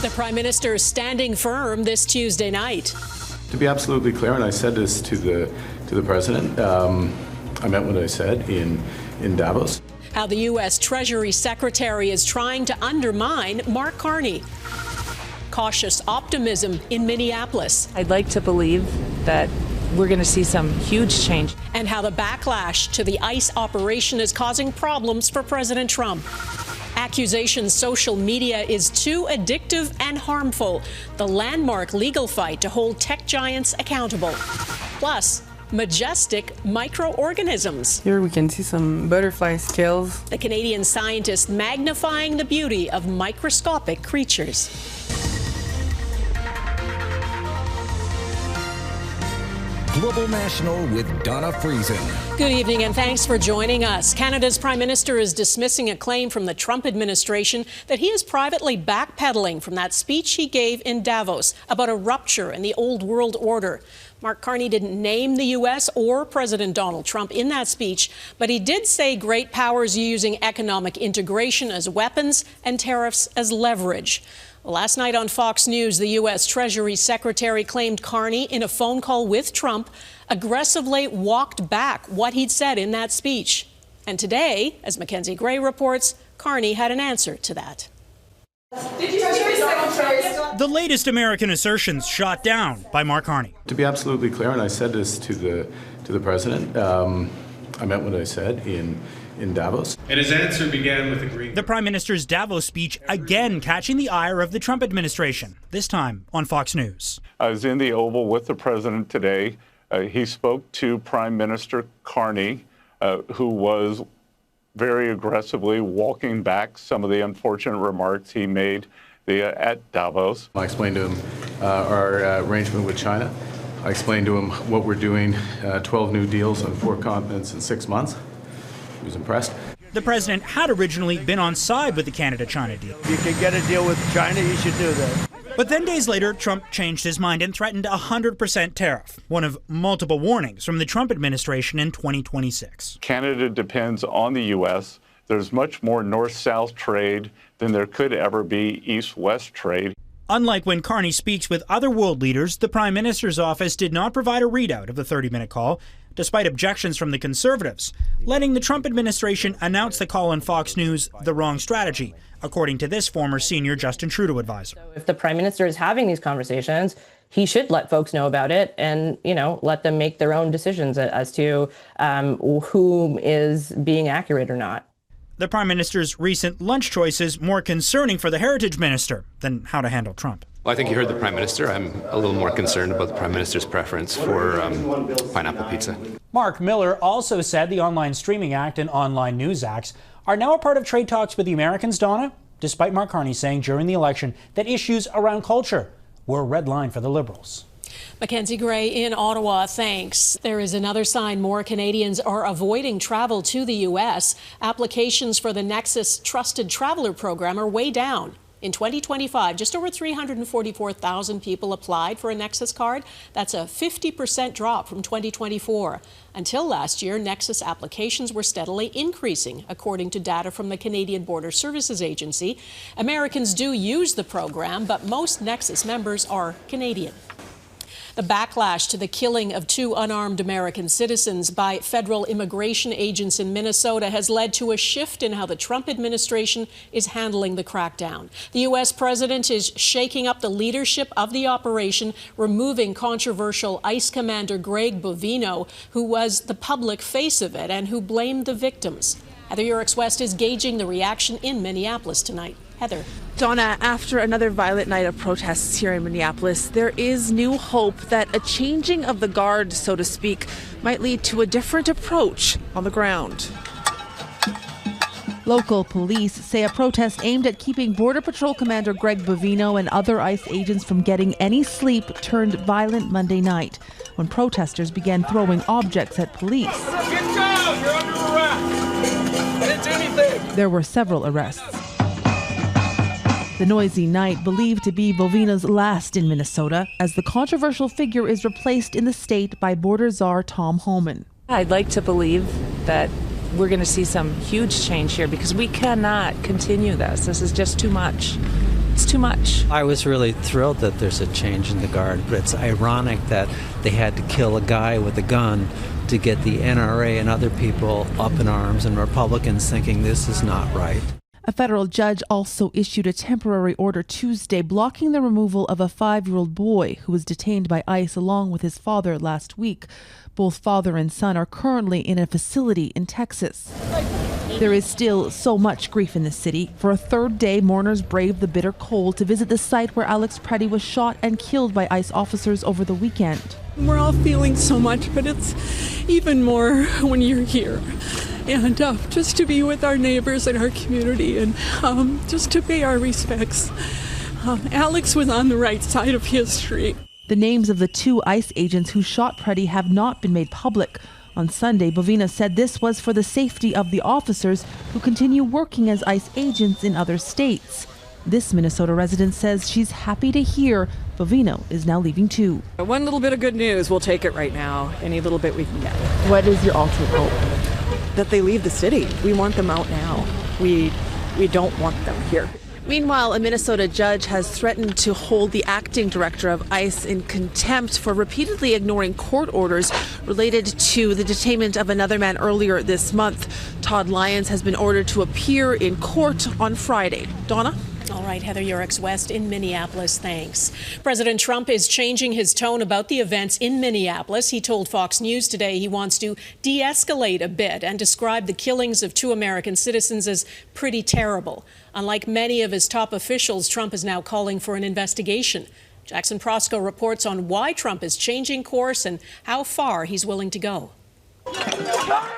The Prime Minister standing firm this Tuesday night. To be absolutely clear, and I said this to the President, I meant what I said in Davos. How the U.S. Treasury Secretary is trying to undermine Mark Carney. Cautious optimism in Minneapolis. I'd like to believe that we're going to see some huge change. And how the backlash to the ICE operation is causing problems for President Trump. Accusations social media is too addictive and harmful. The landmark legal fight to hold tech giants accountable. Plus, majestic microorganisms. Here we can see some butterfly scales. The Canadian scientist magnifying the beauty of microscopic creatures. Global National with Donna Friesen. Good evening and thanks for joining us. Canada's Prime Minister is dismissing a claim from the Trump administration that he is privately backpedaling from that speech he gave in Davos about a rupture in the old world order. Mark Carney didn't name the U.S. or President Donald Trump in that speech, but he did say great powers using economic integration as weapons and tariffs as leverage. Last night on Fox News, the U.S. Treasury Secretary claimed Carney, in a phone call with Trump, aggressively walked back what he'd said in that speech. And today, as Mackenzie Gray reports, Carney had an answer to that. The latest American assertions shot down by Mark Carney. To be absolutely clear, and I said this to the President, I meant what I said in Davos. And his answer began with agreement. The Prime Minister's Davos speech again catching the ire of the Trump administration, this time on Fox News. I was in the Oval with the President today. He spoke to Prime Minister Carney, who was very aggressively walking back some of the unfortunate remarks he made at Davos. I explained to him our arrangement with China. I explained to him what we're doing, 12 new deals on 4 continents in 6 months. He was impressed. The president had originally been on side with the Canada-China deal. If you can get a deal with China, you should do that. But then days later, Trump changed his mind and threatened a 100% tariff, one of multiple warnings from the Trump administration in 2026. Canada depends on the U.S. There's much more north-south trade than there could ever be east-west trade. Unlike when Carney speaks with other world leaders, the Prime Minister's office did not provide a readout of the 30-minute call, despite objections from the Conservatives, letting the Trump administration announce the call on Fox News the wrong strategy, according to this former senior Justin Trudeau advisor. So if the Prime Minister is having these conversations, he should let folks know about it and, let them make their own decisions as to whom is being accurate or not. The Prime Minister's recent lunch choices more concerning for the Heritage Minister than how to handle Trump. Well, I think you heard the Prime Minister. I'm a little more concerned about the Prime Minister's preference for pineapple pizza. Mark Miller also said the Online Streaming Act and Online News Acts are now a part of trade talks with the Americans, Donna, despite Mark Carney saying during the election that issues around culture were a red line for the Liberals. Mackenzie Gray in Ottawa, thanks. There is another sign more Canadians are avoiding travel to the U.S. Applications for the Nexus Trusted Traveler program are way down. In 2025, just over 344,000 people applied for a Nexus card. That's a 50% drop from 2024. Until last year, Nexus applications were steadily increasing, according to data from the Canadian Border Services Agency. Americans do use the program, but most Nexus members are Canadian. The backlash to the killing of 2 unarmed American citizens by federal immigration agents in Minnesota has led to a shift in how the Trump administration is handling the crackdown. The U.S. president is shaking up the leadership of the operation, removing controversial ICE commander Greg Bovino, who was the public face of it and who blamed the victims. Heather Yourex-West is gauging the reaction in Minneapolis tonight. Heather. Donna, after another violent night of protests here in Minneapolis, there is new hope that a changing of the guard, so to speak, might lead to a different approach on the ground. Local police say a protest aimed at keeping Border Patrol Commander Greg Bovino and other ICE agents from getting any sleep turned violent Monday night when protesters began throwing objects at police. Get down! You're under arrest! I didn't do anything! There were several arrests. The noisy night believed to be Bovino's last in Minnesota, as the controversial figure is replaced in the state by border czar Tom Homan. I'd like to believe that we're going to see some huge change here because we cannot continue this. This is just too much. It's too much. I was really thrilled that there's a change in the Guard, but it's ironic that they had to kill a guy with a gun to get the NRA and other people up in arms, and Republicans thinking this is not right. A federal judge also issued a temporary order Tuesday blocking the removal of a 5-year-old boy who was detained by ICE along with his father last week. Both father and son are currently in a facility in Texas. There is still so much grief in the city. For a third day, mourners braved the bitter cold to visit the site where Alex Preddy was shot and killed by ICE officers over the weekend. We're all feeling so much, but it's even more when you're here. And just to be with our neighbors and our community and just to pay our respects. Alex was on the right side of history. The names of the 2 ICE agents who shot Preddy have not been made public. On Sunday, Bovino said this was for the safety of the officers who continue working as ICE agents in other states. This Minnesota resident says she's happy to hear Bovino is now leaving too. One little bit of good news, we'll take it right now. Any little bit we can get. What is your ultimate hope? That they leave the city. We want them out now. We don't want them here. Meanwhile, a Minnesota judge has threatened to hold the acting director of ICE in contempt for repeatedly ignoring court orders related to the detainment of another man earlier this month. Todd Lyons has been ordered to appear in court on Friday. Donna? All right, Heather, Yourex-West in Minneapolis, thanks. President Trump is changing his tone about the events in Minneapolis. He told Fox News today he wants to de-escalate a bit and describe the killings of 2 American citizens as pretty terrible. Unlike many of his top officials, Trump is now calling for an investigation. Jackson Prosco reports on why Trump is changing course and how far he's willing to go.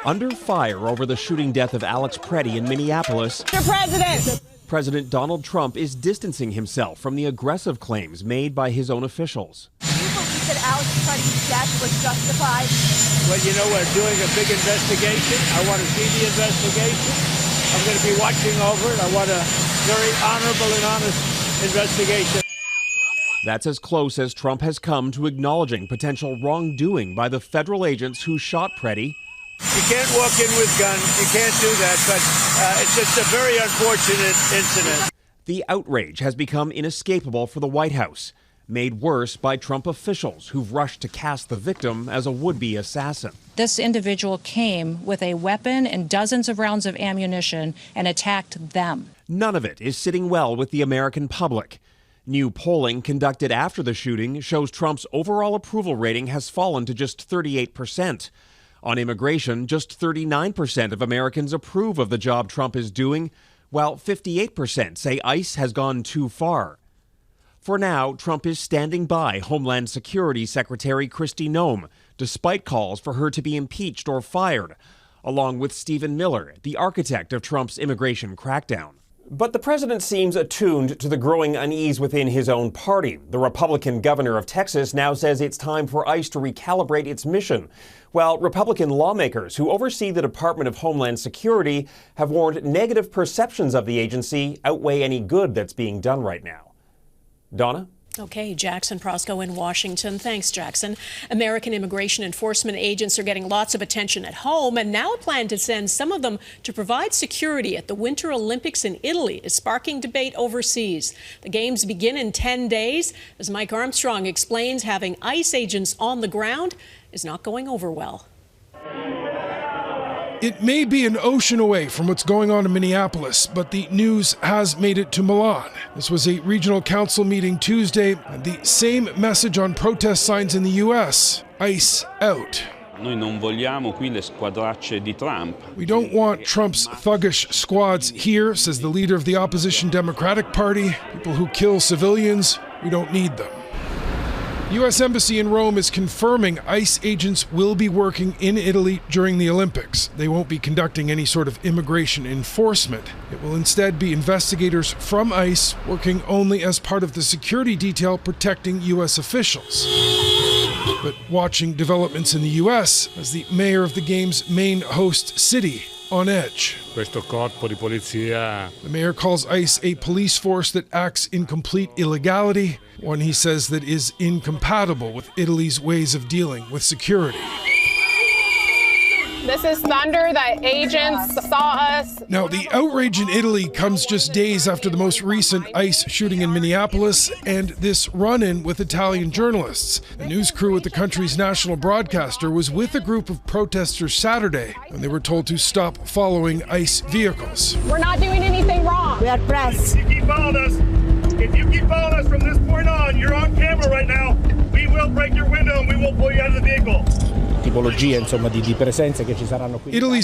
Under fire over the shooting death of Alex Preddy in Minneapolis, Mr. President! President Donald Trump is distancing himself from the aggressive claims made by his own officials. Do you believe that Alex Preddy's death was justified? Well, you know, we're doing a big investigation. I want to see the investigation. I'm going to be watching over it. I want a very honorable and honest investigation. That's as close as Trump has come to acknowledging potential wrongdoing by the federal agents who shot Preddy. You can't walk in with guns. You can't do that, but it's just a very unfortunate incident. The outrage has become inescapable for the White House, made worse by Trump officials who've rushed to cast the victim as a would-be assassin. This individual came with a weapon and dozens of rounds of ammunition and attacked them. None of it is sitting well with the American public. New polling conducted after the shooting shows Trump's overall approval rating has fallen to just 38%. On immigration, just 39% of Americans approve of the job Trump is doing, while 58% say ICE has gone too far. For now, Trump is standing by Homeland Security Secretary Kristi Noem, despite calls for her to be impeached or fired, along with Stephen Miller, the architect of Trump's immigration crackdown. But the president seems attuned to the growing unease within his own party. The Republican governor of Texas now says it's time for ICE to recalibrate its mission, while Republican lawmakers who oversee the Department of Homeland Security have warned negative perceptions of the agency outweigh any good that's being done right now. Donna? Okay, Jackson Prosco in Washington. Thanks, Jackson. American immigration enforcement agents are getting lots of attention at home, and now a plan to send some of them to provide security at the Winter Olympics in Italy is sparking debate overseas. The games begin in 10 days. As Mike Armstrong explains, having ICE agents on the ground is not going over well. It may be an ocean away from what's going on in Minneapolis, but the news has made it to Milan. This was a regional council meeting Tuesday, and the same message on protest signs in the U.S. ICE out. Noi non vogliamo qui le squadracce di Trump. We don't want Trump's thuggish squads here, says the leader of the opposition Democratic Party. People who kill civilians, we don't need them. The U.S. Embassy in Rome is confirming ICE agents will be working in Italy during the Olympics. They won't be conducting any sort of immigration enforcement. It will instead be investigators from ICE working only as part of the security detail protecting U.S. officials. But watching developments in the U.S. as the mayor of the game's main host city on edge. Questo corpo di polizia. The mayor calls ICE a police force that acts in complete illegality, one he says that is incompatible with Italy's ways of dealing with security. This is thunder. The agents saw us. Now, the outrage in Italy comes just days after the most recent ICE shooting in Minneapolis and this run-in with Italian journalists. The news crew at the country's national broadcaster was with a group of protesters Saturday when they were told to stop following ICE vehicles. We're not doing anything wrong. We are press. If you keep following us from this point on, you're on camera right now. We will break your window and we will pull you out of the vehicle. Italy's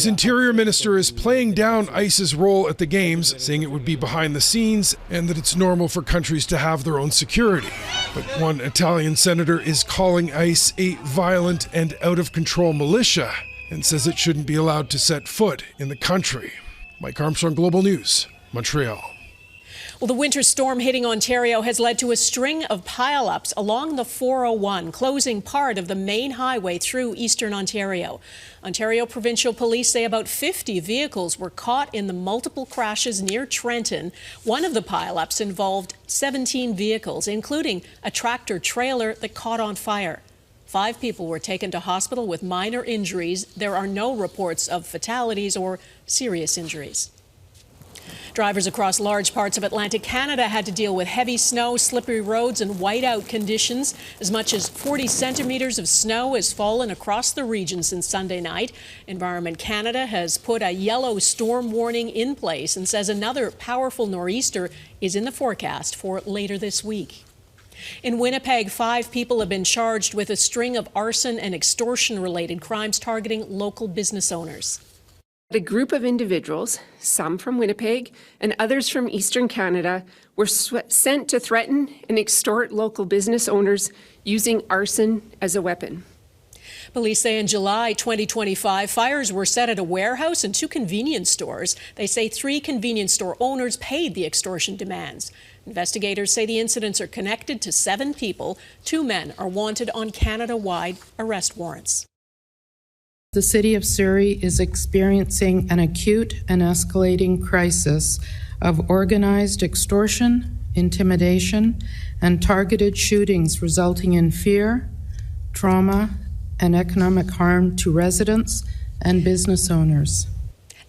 interior minister is playing down ICE's role at the games, saying it would be behind the scenes and that it's normal for countries to have their own security. But one Italian senator is calling ICE a violent and out-of-control militia and says it shouldn't be allowed to set foot in the country. Mike Armstrong, Global News, Montreal. Well, the winter storm hitting Ontario has led to a string of pileups along the 401, closing part of the main highway through eastern Ontario. Ontario Provincial Police say about 50 vehicles were caught in the multiple crashes near Trenton. One of the pileups involved 17 vehicles, including a tractor-trailer that caught on fire. 5 people were taken to hospital with minor injuries. There are no reports of fatalities or serious injuries. Drivers across large parts of Atlantic Canada had to deal with heavy snow, slippery roads and whiteout conditions. As much as 40 centimeters of snow has fallen across the region since Sunday night. Environment Canada has put a yellow storm warning in place and says another powerful nor'easter is in the forecast for later this week. In Winnipeg, 5 people have been charged with a string of arson and extortion-related crimes targeting local business owners. A group of individuals, some from Winnipeg and others from Eastern Canada, were sent to threaten and extort local business owners using arson as a weapon. Police say in July 2025, fires were set at a warehouse and 2 convenience stores. They say 3 convenience store owners paid the extortion demands. Investigators say the incidents are connected to 7 people. 2 men are wanted on Canada-wide arrest warrants. The city of Surrey is experiencing an acute and escalating crisis of organized extortion, intimidation, and targeted shootings resulting in fear, trauma, and economic harm to residents and business owners.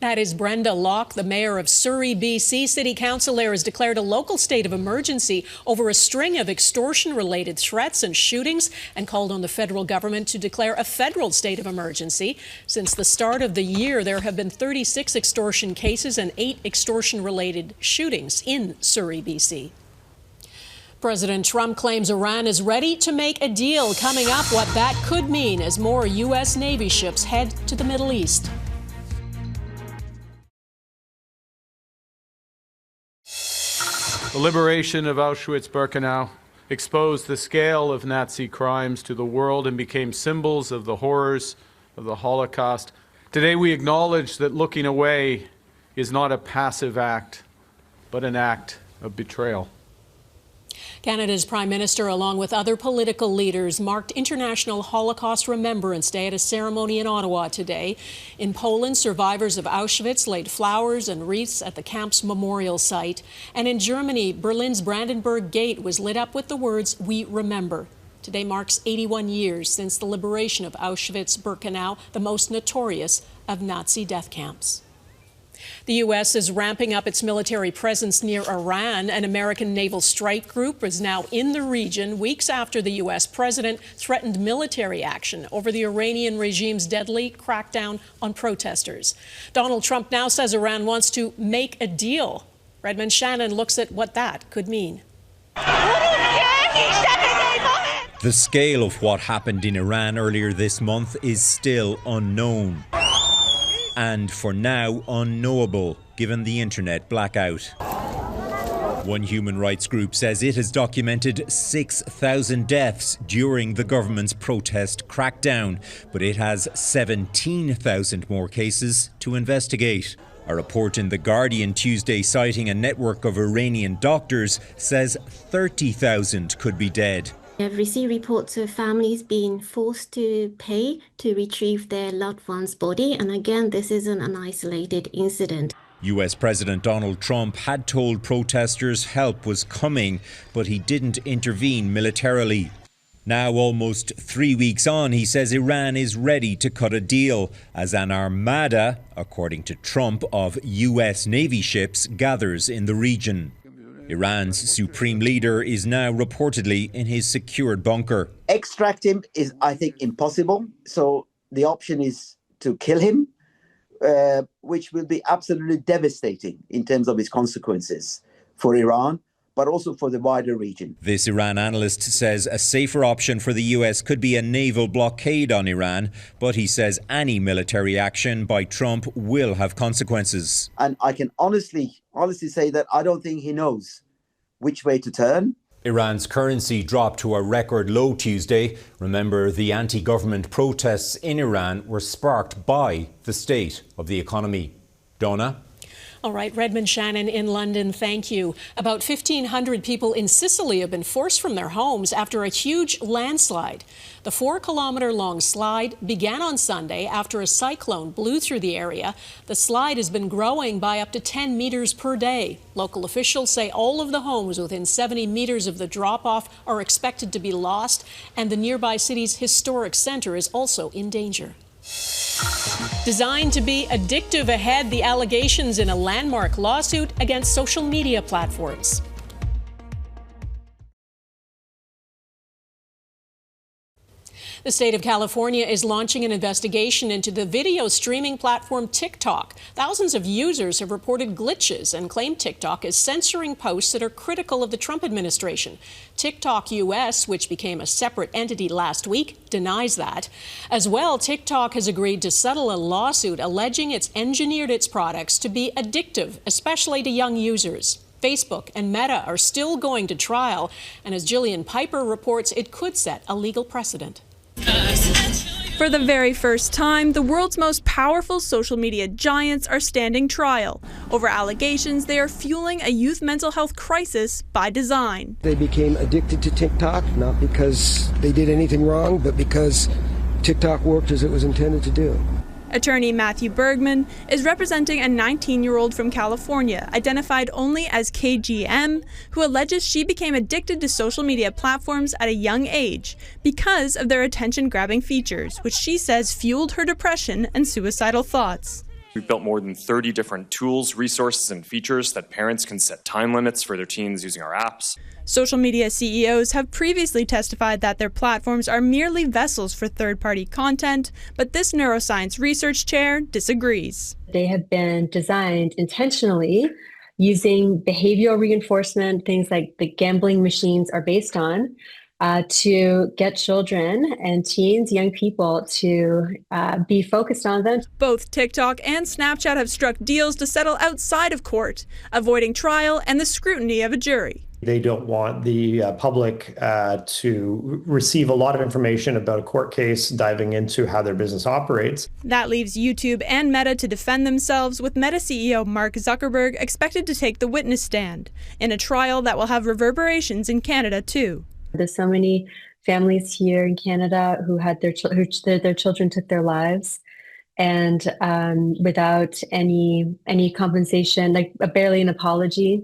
That is Brenda Locke, the mayor of Surrey, BC. City Council there has declared a local state of emergency over a string of extortion-related threats and shootings and called on the federal government to declare a federal state of emergency. Since the start of the year, there have been 36 extortion cases and 8 extortion-related shootings in Surrey, BC. President Trump claims Iran is ready to make a deal. Coming up, what that could mean as more U.S. Navy ships head to the Middle East. The liberation of Auschwitz-Birkenau exposed the scale of Nazi crimes to the world and became symbols of the horrors of the Holocaust. Today we acknowledge that looking away is not a passive act, but an act of betrayal. Canada's Prime Minister, along with other political leaders, marked International Holocaust Remembrance Day at a ceremony in Ottawa today. In Poland, survivors of Auschwitz laid flowers and wreaths at the camp's memorial site. And in Germany, Berlin's Brandenburg Gate was lit up with the words, "We remember." Today marks 81 years since the liberation of Auschwitz-Birkenau, the most notorious of Nazi death camps. The U.S. is ramping up its military presence near Iran. An American naval strike group is now in the region weeks after the U.S. president threatened military action over the Iranian regime's deadly crackdown on protesters. Donald Trump now says Iran wants to make a deal. Redmond Shannon looks at what that could mean. The scale of what happened in Iran earlier this month is still unknown. And for now, unknowable, given the internet blackout. One human rights group says it has documented 6,000 deaths during the government's protest crackdown, but it has 17,000 more cases to investigate. A report in The Guardian Tuesday citing a network of Iranian doctors says 30,000 could be dead. I've received reports of families being forced to pay to retrieve their loved one's body. And again, this isn't an isolated incident. US President Donald Trump had told protesters help was coming, but he didn't intervene militarily. Now, almost 3 weeks on, he says Iran is ready to cut a deal as an armada, according to Trump, of US Navy ships gathers in the region. Iran's supreme leader is now reportedly in his secured bunker. Extract him is, I think, impossible. So the option is to kill him, which will be absolutely devastating in terms of its consequences for Iran, but also for the wider region. This Iran analyst says a safer option for the US could be a naval blockade on Iran, but he says any military action by Trump will have consequences. And I can honestly say that I don't think he knows which way to turn. Iran's currency dropped to a record low Tuesday. Remember, the anti-government protests in Iran were sparked by the state of the economy. Donna? All right, Redmond Shannon in London, thank you. About 1,500 people in Sicily have been forced from their homes after a huge landslide. The 4-kilometer-long slide began on Sunday after a cyclone blew through the area. The slide has been growing by up to 10 meters per day. Local officials say all of the homes within 70 meters of the drop-off are expected to be lost, and the nearby city's historic center is also in danger. Designed to be addictive ahead, the allegations in a landmark lawsuit against social media platforms. The state of California is launching an investigation into the video streaming platform TikTok. Thousands of users have reported glitches and claim TikTok is censoring posts that are critical of the Trump administration. TikTok US, which became a separate entity last week, denies that. As well, TikTok has agreed to settle a lawsuit alleging it's engineered its products to be addictive, especially to young users. Facebook and Meta are still going to trial, and as Jillian Piper reports, it could set a legal precedent. For the very first time, the world's most powerful social media giants are standing trial over allegations they are fueling a youth mental health crisis by design. They became addicted to TikTok, not because they did anything wrong, but because TikTok worked as it was intended to do. Attorney Matthew Bergman is representing a 19-year-old from California, identified only as KGM, who alleges she became addicted to social media platforms at a young age because of their attention-grabbing features, which she says fueled her depression and suicidal thoughts. We've built more than 30 different tools, resources, and features that parents can set time limits for their teens using our apps. Social media CEOs have previously testified that their platforms are merely vessels for third-party content, but this neuroscience research chair disagrees. They have been designed intentionally using behavioral reinforcement, things like the gambling machines are based on, to get children and teens, young people, to be focused on them. Both TikTok and Snapchat have struck deals to settle outside of court, avoiding trial and the scrutiny of a jury. They don't want the public to receive a lot of information about a court case, diving into how their business operates. That leaves YouTube and Meta to defend themselves, with Meta CEO Mark Zuckerberg expected to take the witness stand in a trial that will have reverberations in Canada too. There's so many families here in Canada who had their children took their lives, and without any compensation, like barely an apology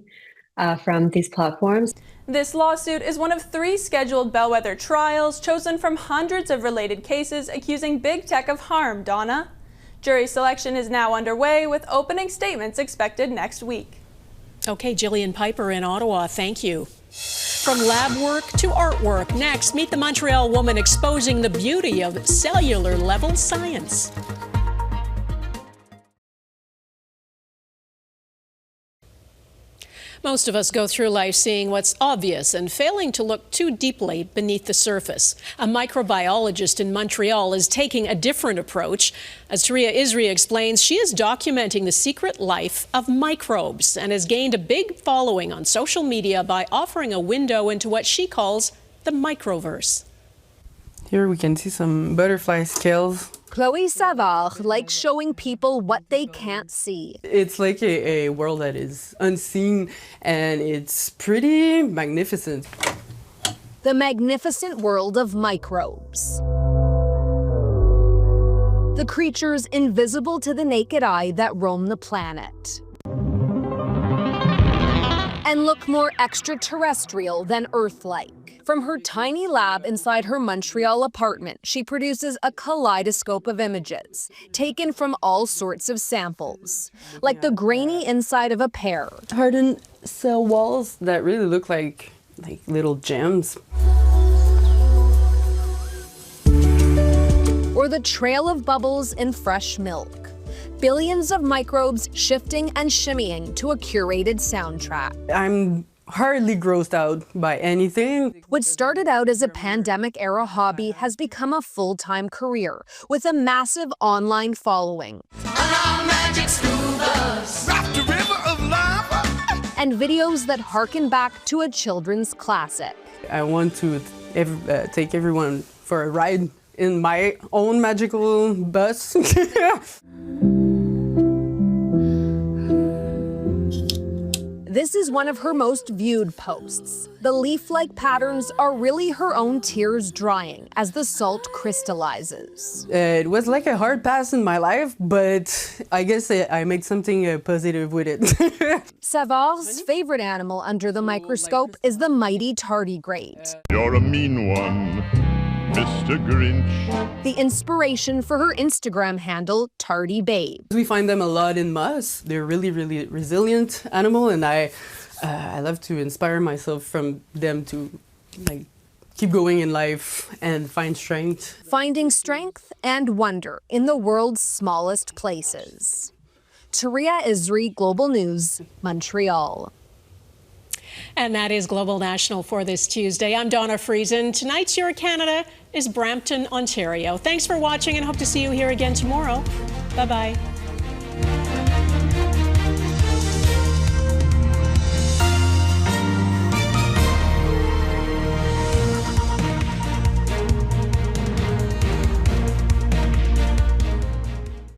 from these platforms. This lawsuit is one of 3 scheduled bellwether trials chosen from hundreds of related cases accusing big tech of harm, Donna. Jury selection is now underway, with opening statements expected next week. Okay, Jillian Piper in Ottawa, thank you. From lab work to artwork, next, meet the Montreal woman exposing the beauty of cellular-level science. Most of us go through life seeing what's obvious and failing to look too deeply beneath the surface. A microbiologist in Montreal is taking a different approach. As Taria Isri explains, she is documenting the secret life of microbes and has gained a big following on social media by offering a window into what she calls the microverse. Here we can see some butterfly scales. Chloe Savard likes showing people what they can't see. It's like a world that is unseen, and it's pretty magnificent. The magnificent world of microbes. The creatures invisible to the naked eye that roam the planet. And look more extraterrestrial than Earth-like. From her tiny lab inside her Montreal apartment, she produces a kaleidoscope of images, taken from all sorts of samples, like the grainy inside of a pear. Hardened cell walls that really look like little gems. Or the trail of bubbles in fresh milk. Billions of microbes shifting and shimmying to a curated soundtrack. I'm hardly grossed out by anything. What started out as a pandemic-era hobby has become a full-time career with a massive online following. And videos that harken back to a children's classic. I want to take everyone for a ride in my own magical bus. This is one of her most viewed posts. The leaf-like patterns are really her own tears drying as the salt crystallizes. It was like a hard pass in my life, but I guess I made something positive with it. Savard's favorite animal under the microscope is the mighty tardigrade. You're a mean one, Mr. Grinch. The inspiration for her Instagram handle, Tardy Babe. We find them a lot in moss. They're really, really resilient animal, and I love to inspire myself from them to keep going in life and find strength. Finding strength and wonder in the world's smallest places. Taria Isri, Global News, Montreal. And that is Global National for this Tuesday. I'm Donna Friesen. Tonight's Your Canada is Brampton, Ontario. Thanks for watching and hope to see you here again tomorrow. Bye-bye.